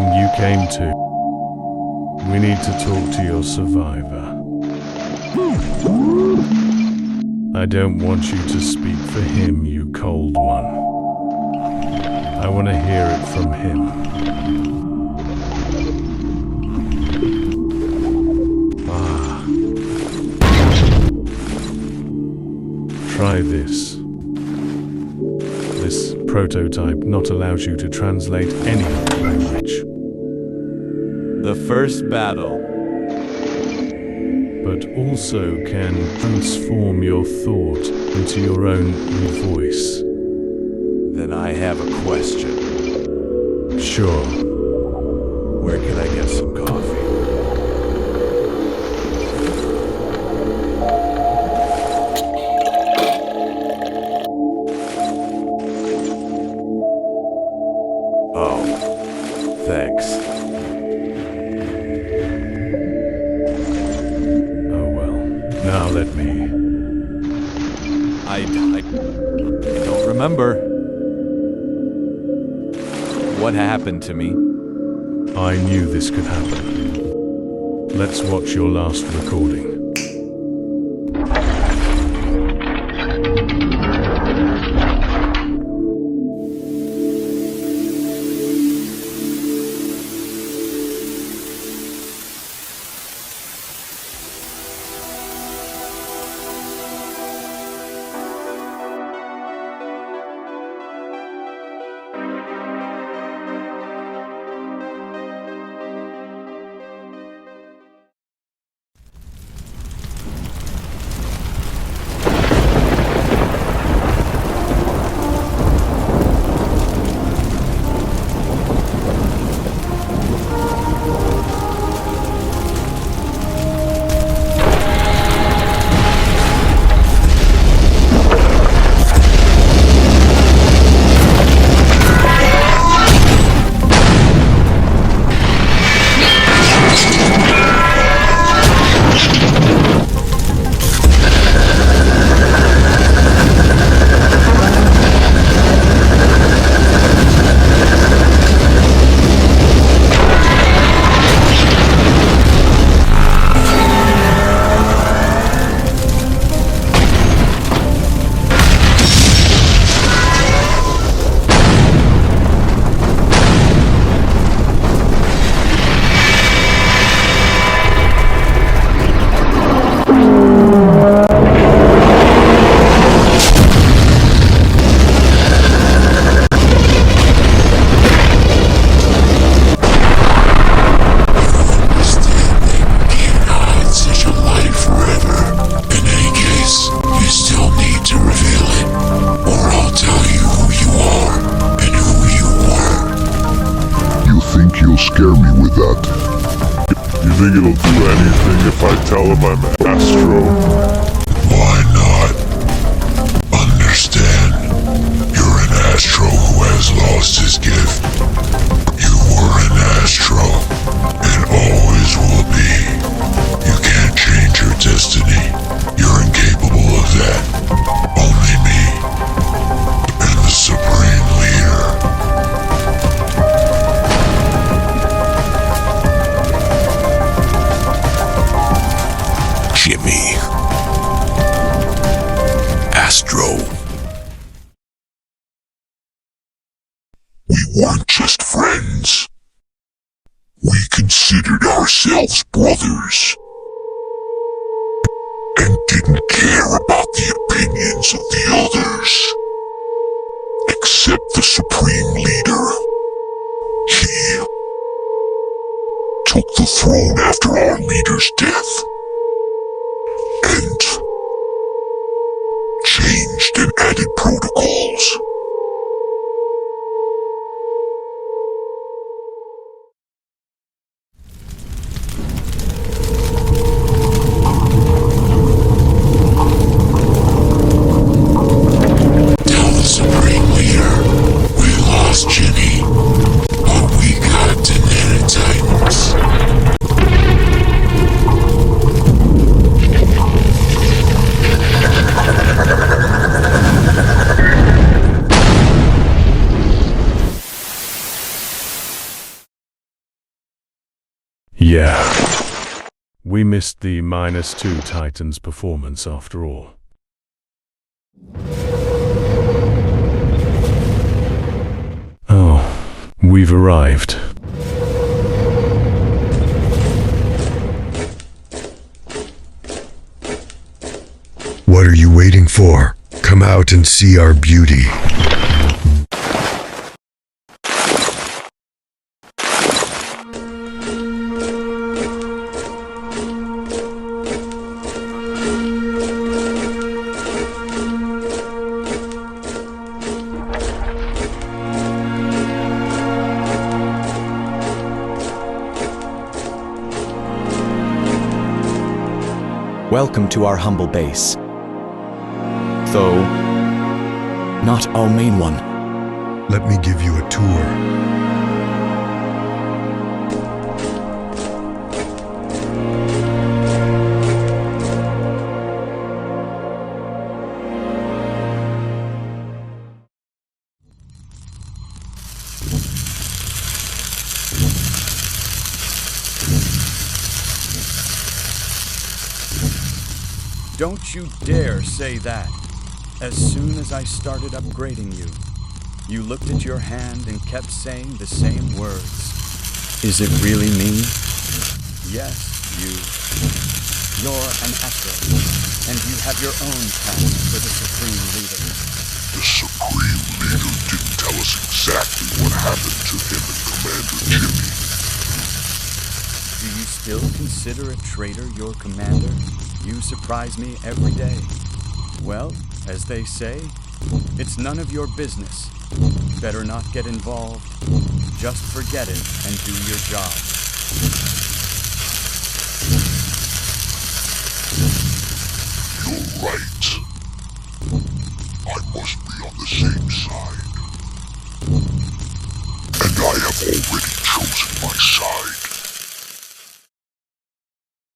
meeting you came to. We need to talk to your survivor. I don't want you to speak for him, you cold one. I want to hear it from him. Try this. This prototype not allows you to translate any language. The first battle. But also can transform your thought into your own voice. Then I have a question. Sure. Where can I get some coffee? Oh, thanks. Oh well, now let me. I don't remember. What happened to me? I knew this could happen. Let's watch your last recording. You'll scare me with that. You think it'll do anything if I tell him I'm Astro? Why not? Understand, you're an Astro who has lost his gift. You were an Astro, and always will be. You can't change your destiny. You're incapable of that. Only me, and the Supreme Leader. Jimmy. Astro. We weren't just friends. We considered ourselves brothers. And didn't care about the opinions of the others. Except the Supreme Leader. He took the throne after our leader's death. And changed and added protocols. Tell the Supreme Leader we lost Jimmy, but we got the Nanotitans. Yeah. We missed the -2 Titans performance after all. Oh, we've arrived. What are you waiting for? Come out and see our beauty. Welcome to our humble base. Though, not our main one. Let me give you a tour. Don't you dare say that. As soon as I started upgrading you, you looked at your hand and kept saying the same words. Is it really me? Yes, you. You're an Astro, and you have your own path for the Supreme Leader. The Supreme Leader didn't tell us exactly what happened to him and Commander Jimmy. Do you still consider a traitor your commander? You surprise me every day. Well, as they say, it's none of your business. Better not get involved. Just forget it and do your job. You're right. I must be on the same side. And I have already chosen my side.